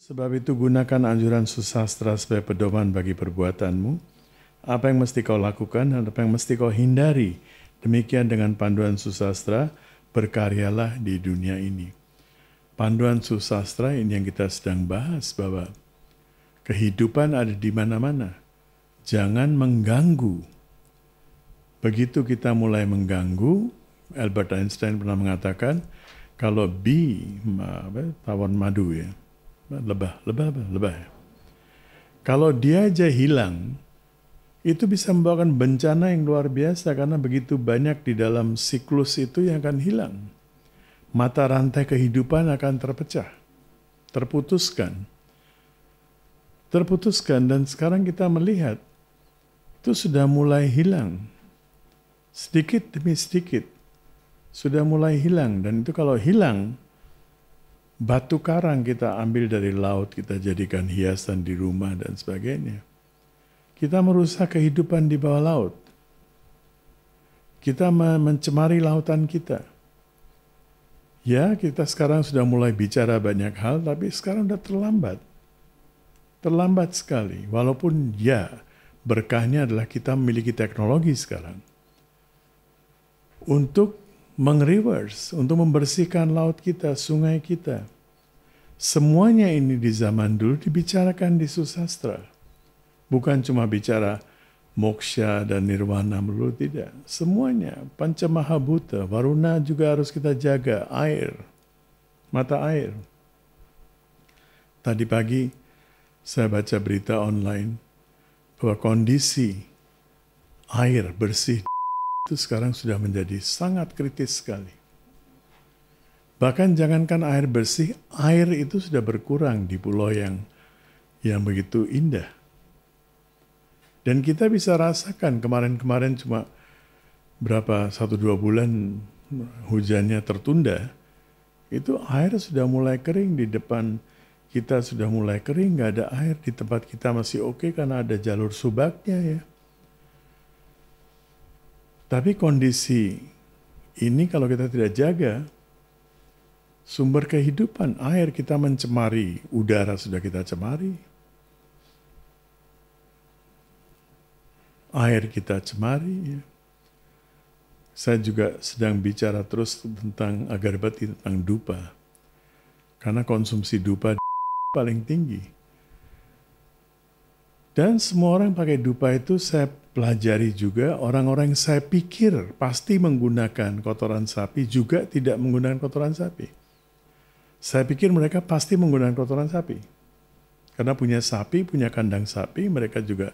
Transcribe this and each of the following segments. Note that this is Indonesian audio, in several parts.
Sebab itu gunakan anjuran susastra sebagai pedoman bagi perbuatanmu, apa yang mesti kau lakukan dan apa yang mesti kau hindari. Demikian dengan panduan susastra, berkaryalah di dunia ini. Panduan susastra ini yang kita sedang bahas, bahwa kehidupan ada di mana-mana. Jangan mengganggu. Begitu kita mulai mengganggu, Albert Einstein pernah mengatakan, kalau tawon madu ya, lebah. Kalau dia aja hilang, itu bisa membawakan bencana yang luar biasa karena begitu banyak di dalam siklus itu yang akan hilang. Mata rantai kehidupan akan terpecah, terputuskan dan sekarang kita melihat itu sudah mulai hilang. Sedikit demi sedikit sudah mulai hilang, dan itu kalau hilang, batu karang kita ambil dari laut, kita jadikan hiasan di rumah dan sebagainya. Kita merusak kehidupan di bawah laut. Kita mencemari lautan kita. Ya, kita sekarang sudah mulai bicara banyak hal, tapi sekarang sudah terlambat. Terlambat sekali. Walaupun ya, berkahnya adalah kita memiliki teknologi sekarang. Untuk meng-reverse, untuk membersihkan laut kita, sungai kita. Semuanya ini di zaman dulu dibicarakan di susastra. Bukan cuma bicara moksha dan nirwana melulu, tidak. Semuanya, pancamahabhuta, varuna juga harus kita jaga, air, mata air. Tadi pagi saya baca berita online bahwa kondisi air bersih itu sekarang sudah menjadi sangat kritis sekali. Bahkan jangankan air bersih, air itu sudah berkurang di pulau yang begitu indah. Dan kita bisa rasakan kemarin-kemarin cuma 1-2 bulan hujannya tertunda, itu air sudah mulai kering di depan kita, sudah mulai kering, nggak ada air. Di tempat kita masih oke karena ada jalur subaknya ya. Tapi kondisi ini kalau kita tidak jaga, sumber kehidupan, air kita mencemari, udara sudah kita cemari, air kita cemari. Ya. Saya juga sedang bicara terus tentang agarbati, tentang dupa. Karena konsumsi dupa paling tinggi. Dan semua orang pakai dupa itu saya pelajari juga, orang-orang yang saya pikir pasti menggunakan kotoran sapi juga tidak menggunakan kotoran sapi. Saya pikir mereka pasti menggunakan kotoran sapi. Karena punya sapi, punya kandang sapi, mereka juga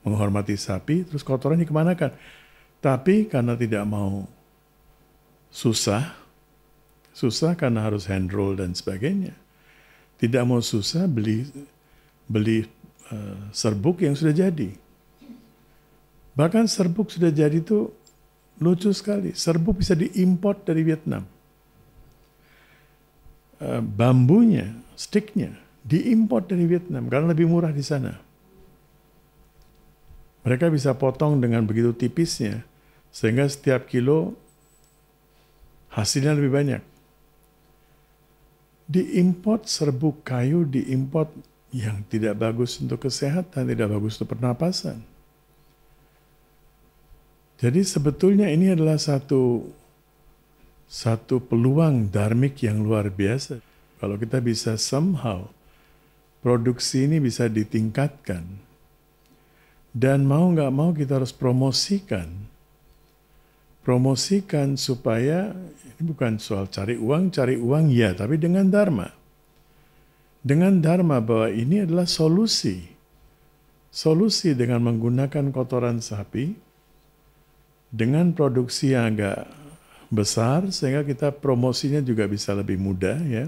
menghormati sapi, terus kotoran dikemanakan. Tapi karena tidak mau susah karena harus hand roll dan sebagainya. Tidak mau susah, beli serbuk yang sudah jadi. Bahkan serbuk sudah jadi itu lucu sekali. Serbuk bisa diimport dari Vietnam. Bambunya, sticknya, diimport dari Vietnam karena lebih murah di sana. Mereka bisa potong dengan begitu tipisnya, sehingga setiap kilo hasilnya lebih banyak. Diimport serbuk kayu, diimport yang tidak bagus untuk kesehatan, tidak bagus untuk pernapasan. Jadi sebetulnya ini adalah satu peluang dharmik yang luar biasa. Kalau kita bisa somehow, produksi ini bisa ditingkatkan. Dan mau nggak mau kita harus promosikan. Promosikan supaya, ini bukan soal cari uang ya, tapi dengan dharma. Dengan dharma bahwa ini adalah solusi. Solusi dengan menggunakan kotoran sapi, dengan produksi yang agak besar, sehingga kita promosinya juga bisa lebih mudah ya.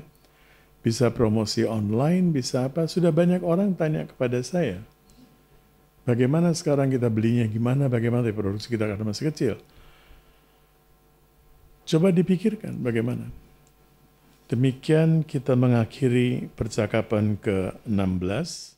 Bisa promosi online, bisa apa. Sudah banyak orang tanya kepada saya, bagaimana sekarang kita belinya, gimana, bagaimana produksi kita karena masih kecil. Coba dipikirkan bagaimana. Demikian kita mengakhiri percakapan ke-16.